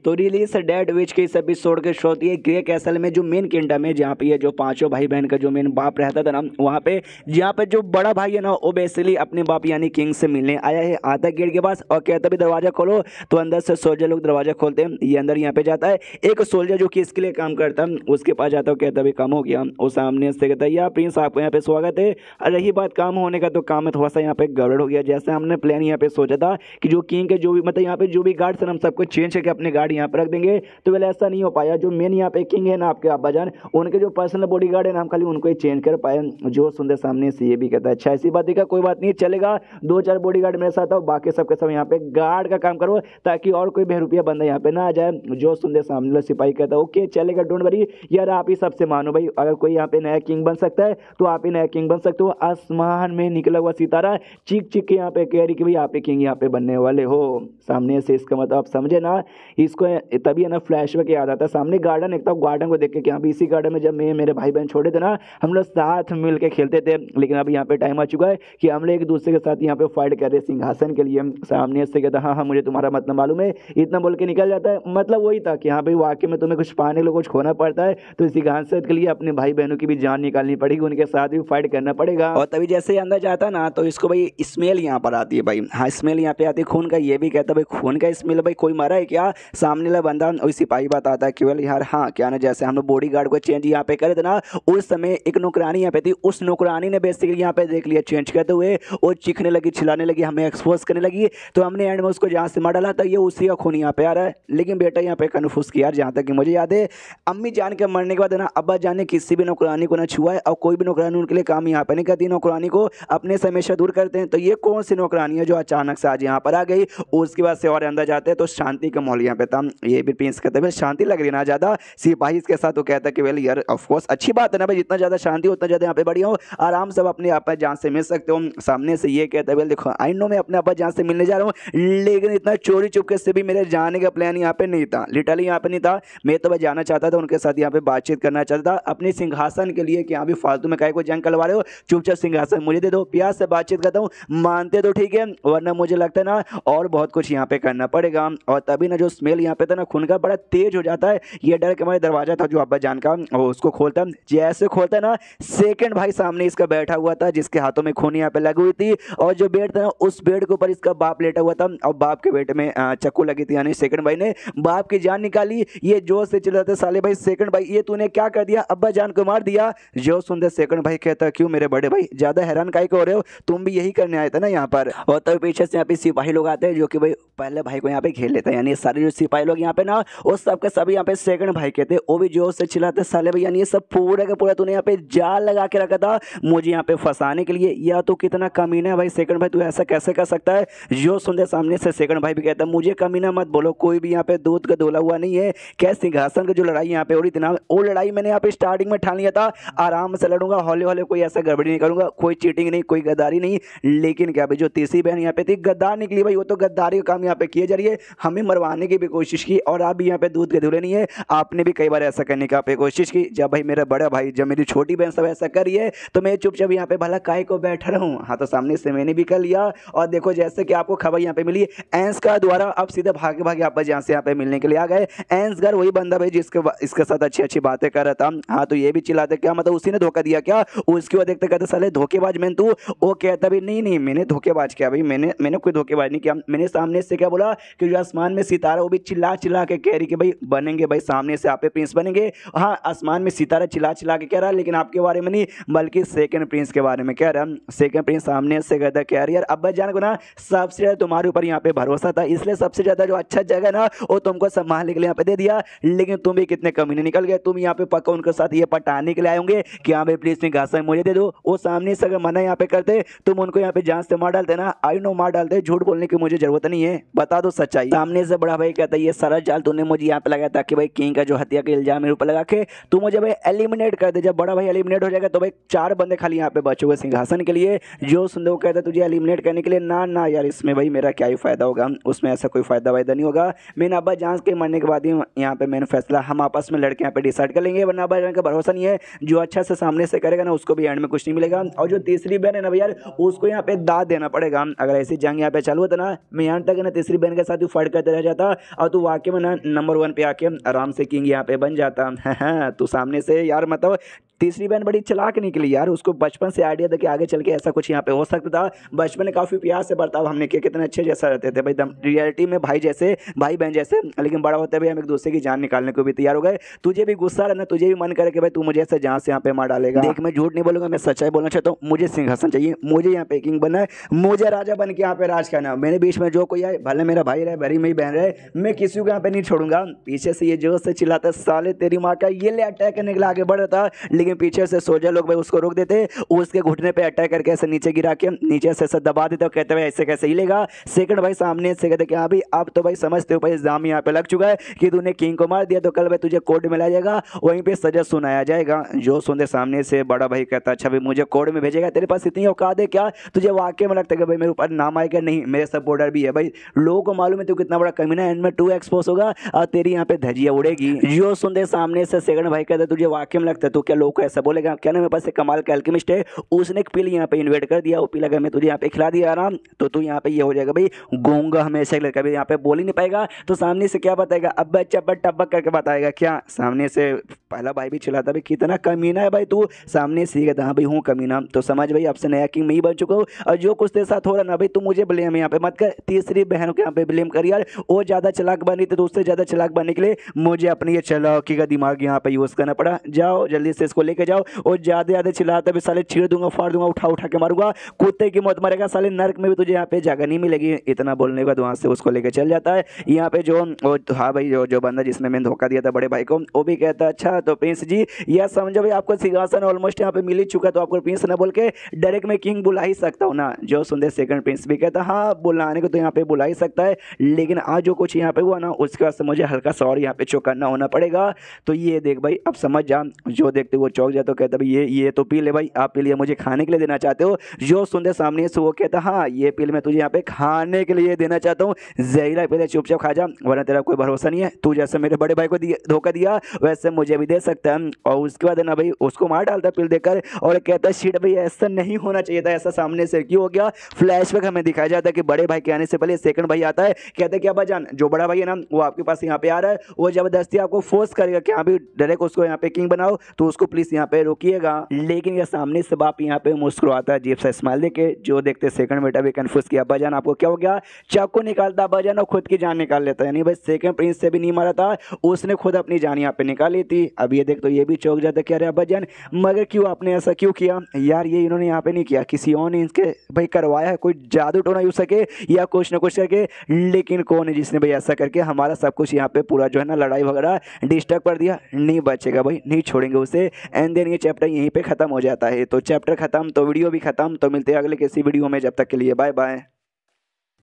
तो release dead विच के इस एपिसोड के शो थी ग्रे कैसल में जो मेन किंगडम है, जहाँ पे ये जो पांचों भाई बहन का जो मेन बाप रहता था ना, वहाँ पे जहाँ पे जो बड़ा भाई है ना वो बेसिकली अपने बाप यानी किंग से मिलने आया है। आता है गेट के पास और कहता भी दरवाजा खोलो, तो अंदर से सोल्जर लोग दरवाजा खोलते हैं। ये अंदर यहाँ पे जाता है, एक सोल्जर जो कि इसके लिए काम करता है उसके पास जाता है, कहता भी काम हो गया। वो सामने से कहता है यार प्रिंस आपको यहाँ पे स्वागत है। और रही बात काम होने का, तो काम में थोड़ा सा यहाँ पे गड़बड़ हो गया। जैसे हमने प्लान यहाँ पे सोचा था कि जो किंग के जो भी मतलब यहाँ पे जो भी गार्ड हम सबको चेंज करके अपने गार्ड यहाँ पे रख देंगे, तो वेल ऐसा नहीं हो पाया। जो मेन यहाँ पे किंग है ना आपके अब्बाजान, उनके जो पर्सनल बॉडीगार्ड है ना, हम खाली उनको ही चेंज कर पाए। जो सुंदर सामने से ये भी कहता है अच्छा ऐसी बात है, कोई बात नहीं चलेगा, 2-4 बॉडीगार्ड मेरे साथ आओ, बाकी सबके सब यहाँ पे गार्ड का काम करो ताकि और कोई बेरुपया बंदा यहाँ पे ना आ जाए। जो सुंदर सामने सिपाही कहता है ओके चलेगा, डोंट वरी यार, आप ही सबसे मानो भाई, अगर कोई यहाँ पे नया किंग बन सकता है तो आप ही नया किंग बन सकते हो। आसमान में निकला हुआ सितारा चीख चीख के यहाँ पे कह रही कि भाई आप ही किंग यहाँ पे बनने वाले हो। सामने से इसका मतलब आप समझे ना, इसको तभी है ना फ्लैशबैक याद आता है। सामने गार्डन, एक तो गार्डन को देख के यहाँ भी इसी गार्डन में जब मैं मेरे भाई बहन छोटे थे ना, हम लोग साथ मिल के खेलते थे। लेकिन अब यहाँ पे टाइम आ चुका है कि हम लोग एक दूसरे के साथ यहाँ पे फाइट कर रहे हैं सिंहासन के लिए। सामने से कहता हाँ हाँ मुझे तुम्हारा मतलब मालूम है, इतना बोल के निकल जाता है। मतलब वही था कि हाँ भाई वाकई में तुम्हें कुछ पाने के लिए कुछ खोना पड़ता है, तो सिंहासन के लिए अपने भाई बहनों की भी जान निकालनी पड़ेगी, उनके साथ भी फाइट करना पड़ेगा। और तभी जैसे अंदर जाता ना तो इसको भाई स्मेल यहाँ पर आती है भाई, हाँ स्मेल यहाँ पे आती है खून का। ये भी कहता भाई खून का स्मेल भाई, कोई मारा है क्या? सामने वाला बंदा और सिपाही बताता है केवल यार हाँ क्या ना, जैसे हम लोग बॉडी गार्ड को चेंज यहाँ पे करे थे ना, उस समय एक नौकरानी यहाँ पे थी, उस नौकरानी ने बेसिकली यहाँ पे देख लिया चेंज करते हुए, वो चीखने लगी, चिल्लाने लगी, हमें एक्सपोज करने लगी। तो हमने एंड में उसको जहाँ से मार डाला था, ये उसी का खून यहाँ पे आ रहा है। लेकिन बेटा यहाँ पे कन्फ्यूज किया, जहाँ तक कि मुझे याद है अम्मी जान के मरने के बाद ना अब्बा जान ने किसी भी नौकरानी को ना छुआ है, और कोई भी नौकरानी उनके लिए काम यहाँ पे नहीं करती, नौकरानी को अपने से हमेशा दूर करते हैं। तो ये कौन सी नौकरानी है जो अचानक से आज यहाँ पर आ गई? उसके बाद से और अंदर जाते हैं तो शांति का माहौल यहाँ पे था। ये भी प्रिंस कहते हैं शांति लग रही है ना ज़्यादा सिपाही इसके साथ, तो कहता है कि वेल यार ऑफकोर्स अच्छी बात है ना भाई, जितना ज़्यादा शांति उतना ज़्यादा यहाँ पे बढ़िया हो, आराम से अपने आप जान से मिल सकते हो। सामने से ये कहता है वेल देखो आई नो मैं अपने आप जान से मिलने जा रहा हूँ, लेकिन इतना चोरी चुपके से भी मेरे जाने का प्लान यहाँ पे नहीं था, लिटरली यहाँ पे नहीं था। मैं तो भाई जाना चाहता था, उनके साथ यहाँ पे बातचीत करना चाहता था अपने सिंहासन के लिए, कि यहाँ भी फालतू में काहे को जंग करवा रहे हो, चुपचाप सिंहासन मुझे दे दो, प्यार से बातचीत करता हूँ, मानते तो ठीक है, वरना मुझे लगता है ना और बहुत कुछ यहाँ पे करना पड़ेगा। और तभी ना जो स्मेल यहाँ पे था ना खून का बड़ा तेज हो जाता है। ये डर के हमारे दरवाजा था जो अब्बा जान का, और उसको खोलता, जैसे खोलता ना सेकंड भाई सामने इसका बैठा हुआ था जिसके हाथों में खून यहाँ पे लगी हुई थी, और जो बेड था ना उस बेड के ऊपर इसका बाप लेटा हुआ था, और बाप के बेटे में चक्कू लगी थी, यानी सेकंड भाई ने बाप की जान निकाली। ये जोर से चिल्लाते साले भाई सेकंड भाई ये तूने क्या कर दिया, अब्बा जान को मार दिया। जो सुनते सेकंड भाई कहता क्यों मेरे बड़े भाई ज्यादा हैरान काहे को हो रहे हो, तुम भी यही करने आए थे ना यहाँ पर। और तब पीछे से यहाँ पे सिपाही लोग आते हैं जो कि भाई पहले भाई को यहाँ पे घेर लेते हैं, यानी सारे जो सिपाही लोग यहाँ पे ना वो सब के सभी यहाँ पे सेकंड भाई कहते हैं, वो भी जोर से चिल्लाते साले भाई यानी ये सब पूरा का पूरा तूने यहाँ पे जाल लगा के रखा था मुझे यहाँ पे फंसाने के लिए, या तो कितना कमीना है भाई सेकंड भाई, तू ऐसा कैसे कर सकता है। जो सुनते सामने से सेकंड भाई भी कहता है मुझे कमीना मत बोलो, कोई भी यहाँ पे दूध का धोला हुआ नहीं है। क्या सिंहासन की जो लड़ाई यहाँ पे हो रही थी ना, वो लड़ाई मैंने यहाँ पे स्टार्टिंग में ठान लिया था, आराम से लड़ूंगा, हौले हौले, कोई ऐसा गड़बड़ी नहीं करूंगा, कोई चीटिंग नहीं, कोई गद्दारी नहीं। लेकिन क्या भाई जो तीसरी बहन यहाँ पे थी गद्दार निकली भाई, वो तो गद्दारी का काम यहाँ पे किए जा रही है, हमें मरवाने की भी कोशिश की, और आप भी यहाँ पे दूध के धुले नहीं है, आपने भी कई बार ऐसा करने का पे कोशिश की। जब भाई मेरा बड़ा भाई जब मेरी छोटी बहन सब ऐसा कर रही है तो मैं चुपचाप यहाँ पे भला काहे को बैठा रहूं। हाँ तो सामने से मैंने भी कर लिया, और देखो जैसे कि आपको खबर यहाँ पे मिली एंस का द्वारा, अब सीधे भागे भागे आप यहाँ से यहाँ पे मिलने के लिए आ गए। एंस घर वही बंदा भाई जिसके इसके साथ अच्छी अच्छी बातें कर रहा था। हाँ तो ये भी चिल्लाते क्या मतलब उसी ने धोखा दिया क्या, उसकी वो देखते कहते साले धोखेबाज मैन तू। वो कहता भी नहीं मैंने धोखेबाज किया भाई, मैंने कोई धोखेबाज नहीं किया, मैंने सामने से क्या बोला कि जो आसमान में सितारा, वो भी चिल्ला चिल्ला के कह रही कि भाई बनेंगे भाई, सामने से आप प्रिंस बनेंगे। हाँ आसमान में सितारा चिल्ला चिल्ला के कह रहा है, लेकिन आपके बारे में नहीं बल्कि सेकंड प्रिंस के बारे में कह रहा है। सेकंड प्रिंस सामने से कहता कह रही यार अब्बा जान को ना सबसे ज्यादा तुम्हारे ऊपर यहाँ पे भरोसा था, इसलिए सबसे ज्यादा जो अच्छा जगह ना वो तुमको संभालने के लिए यहाँ पे दे दिया, लेकिन तुम भी कितने कमीने निकल गए, तुम यहाँ पे पक्का उनके साथ ये पटाने के लिए आए होंगे कि हाँ भाई प्लीज सिंहासन मुझे दे दो। वो सामने से अगर मना यहाँ पे करते तुम उनको यहाँ पे जान से मार डालते ना, आई नो मार डालते, झूठ बोलने की मुझे जरूरत नहीं है, बता दो सच्चाई। सामने से बड़ा भाई कहता है ये सारा जाल तूने मुझे यहाँ पे लगाया ताकि भाई किंग का जो हत्या का इल्जाम मेरे ऊपर लगा के तू मुझे भाई एलिमिनेट कर दे। जब बड़ा भाई एलिमिनेट हो जाएगा तो भाई 4 बंदे खाली यहाँ पे बचे सिंहासन के लिए। जो सुंदर वो कहता है तुझे एलिमिनेट करने के लिए, ना यार इसमें भाई मेरा क्या ही फायदा होगा, उसमें ऐसा कोई फायदा वायदा नहीं होगा। मैंने अब्बा जान के मरने के बाद ही यहाँ पे मैंने फैसला हम आपस में लड़के यहाँ पे डिसाइड कर लेंगे, वरना अब्बा जान का भरोसा नहीं है, जो अच्छा से सामने से करेगा ना उसको भी एंड में कुछ नहीं मिलेगा। और जो तीसरी बहन है ना यार उसको यहाँ पे दाद देना पड़ेगा। अगर ऐसी जंग यहाँ पे चालू होता ना, मैं यहाँ तक ना तीसरी बहन के साथ ही फाइट करते रह जाता, और तू वाकई में ना नंबर 1 पे आके आराम से किंग यहाँ पे बन जाता। तू सामने से यार मतलब तीसरी बहन बड़ी चालाक निकली यार, उसको बचपन से आइडिया था कि आगे चल के ऐसा कुछ यहाँ पे हो सकता था। बचपन में काफ़ी प्यार से बर्ताव हमने किया, कितने अच्छे जैसा रहते थे भाई, रियलिटी में भाई जैसे, भाई बहन जैसे, लेकिन बड़ा होते हुए हम एक दूसरे की जान निकालने को भी तैयार हो गए। तुझे भी गुस्सा रहना, तुझे भी मन करे कि भाई तू मुझे ऐसे जहाँ से यहाँ पे मार डालेगा। देख मैं झूठ नहीं बोलूंगा, मैं सच्चाई बोलना चाहता हूँ। मुझे सिंहासन चाहिए, मुझे यहाँ पे किंग बनना है, मुझे राजा बन के यहाँ पे राज करना है। मेरे बीच में जो कोई आए, भले मेरा भाई रहे, भरी मेरी बहन रहे, मैं किसी को यहाँ पे नहीं छोड़ूंगा। पीछे से ये जोर से चिल्लाता साले तेरी माँ का, ये ले अटैक करने के लिए आगे बढ़ रहा था, लेकिन पीछे से सोल्जर लोग भाई उसको रोक देते, उसके घुटने पे अटैक करके ऐसे नीचे गिरा के नीचे से दबा देते, कहते हुए ऐसे कैसे हिलेगा। सेकंड भाई सामने से कहते कि हाँ भाई अब तो भाई समझते हो भाई इल्जाम यहाँ पे लग चुका है कि तूने किंग को मार दिया, तो कल भाई तुझे कोर्ट में लाया जाएगा, वहीं पे सजा सुनाया जाएगा। जो सुनते सामने से बड़ा भाई कहता अच्छा भाई मुझे कोर्ट में भेजेगा, तेरे पास इतनी औकात है क्या, तुझे वाकई में लगता है कि भाई मेरे ऊपर नाम आएगा? नहीं, मेरे सपोर्टर भी है भाई, लोगों को मालूम है तू कितना बड़ा कमीना है, एंड में 2 एक्सपोज होगा और तेरी यहाँ पे धजिया उड़ेगी। जो सुनते सामने से सेकंड भाई कहता तुझे वाकई में लगता है तो क्या लोग को ऐसा बोलेगा? क्या ना मेरे पास कमाल का एल्केमिस्ट है, उसने एक पिल यहाँ पे इन्वेट कर दिया, वो पिल अगर मैं तुझे यहाँ पे खिला दिया आराम, तो तू यहाँ पे ये हो जाएगा भाई गूंगा, हमेशा के लिए कभी यहाँ पे बोल ही नहीं पाएगा। तो सामने से क्या बताएगा? अब चब्बक टब्बक करके बताएगा क्या? सामने से पहला भाई भी चिल्लाता भाई कितना कमीना है भाई तू, सामने से कहता हाँ भाई हूँ कमीना, तो समझ भाई अब से नया किंग मैं ही बन चुका हूँ, और जो कुछ तेरे साथ हो रहा ना भाई तू मुझे ब्लेम यहाँ पे मत कर, तीसरी बहन को यहाँ पे ब्लेम कर यार, वो ज़्यादा चालाक बनी थी तो उससे ज़्यादा चालाक बनने के लिए मुझे अपनी ये चालाकी का दिमाग यहाँ पे यूज़ करना पड़ा। जाओ जल्दी से इसको लेके जाओ, और ज़्यादा चिल्लाता भी साले छीड़ दूंगा, फाड़ दूंगा, उठा उठा के मारूंगा, कुत्ते की मौत मरेगा साले, नर्क में भी तुझे यहाँ पे जगह नहीं मिलेगी। इतना बोलने के बाद वहाँ से उसको लेके चल जाता है। यहाँ पे जो हाँ भाई जो बंदा जिसने मैंने धोखा दिया था बड़े भाई को, वो भी कहता है अच्छा तो प्रिंस जी यह समझो भाई आपको सिंहासन ऑलमोस्ट यहाँ पे मिल ही चुका, तो आपको प्रिंस ना बोल के डायरेक्ट मैं किंग बुला ही सकता हूँ ना। जो सुनते सेकंड प्रिंस भी कहता हाँ बुलाने को तो यहाँ पे बुला ही सकता है, लेकिन आज जो कुछ यहाँ पे हुआ ना उसके बाद से मुझे हल्का सा और यहाँ पे चौकन्ना होना पड़ेगा। तो ये देख भाई अब समझ जा। जो देखते वो चौक जाता, तो कहता भाई ये तो पी ले भाई, आप पी लिए, मुझे खाने के लिए देना चाहते हो? जो सुनते सामने से वो कहता हाँ ये पी ले, मैं तुझे यहाँ पे खाने के लिए देना चाहता हूँ, जहरीला पहले चुपचाप खा जा, वरना तेरा कोई भरोसा नहीं है, तू जैसे मेरे बड़े भाई को धोखा दिया वैसे मुझे भी दे सकता है। और उसके बाद ना भाई उसको मार डालता पिल देकर, और कहता शिट भाई ऐसा नहीं होना चाहिए था, ऐसा सामने से क्यों हो गया। फ्लैशबैक हमें दिखाया जाता है कि बड़े भाई के आने से पहले सेकंड भाई आता है, कहता है कि अब्बा जान जो बड़ा भाई है ना वो आपके पास यहाँ पे आ रहा है, वो जबरदस्ती आपको फोर्स करेगा कि हाँ भी डायरेक्ट उसको यहाँ पे किंग बनाओ, तो उसको प्लीज यहाँ पे रोकिएगा। लेकिन ये सामने से बाप यहाँ पे मुस्कुराता है अजीब सा स्माइल देके। जो देखते सेकंड बेटा भी कंफ्यूज किया, अब्बा जान आपको क्या हो गया? चाकू निकालता अब्बा जान और खुद की जान निकाल लेता, यानी भाई सेकंड प्रिंस से भी नहीं मारा था, उसने खुद अपनी जान यहाँ पे निकाल ली थी। अब ये देख तो ये भी चौक जाता क्या रे अब्बा जान, मगर क्यों आपने ऐसा क्यों किया? यार ये इन्होंने यहाँ पे नहीं किया, किसी और ने इनके भाई करवाया है, कोई जादू टोना यूज सके या कुछ ना कुछ करके, लेकिन कौन है जिसने भाई ऐसा करके हमारा सब कुछ यहाँ पे पूरा जो है ना लड़ाई वगैरह डिस्टर्ब कर दिया? नहीं बचेगा भाई, नहीं छोड़ेंगे उसे। एंड देन ये चैप्टर यहीं पे खत्म हो जाता है। तो चैप्टर खत्म तो वीडियो भी खत्म। तो मिलते हैं अगले किसी वीडियो में, जब तक के लिए बाय बाय।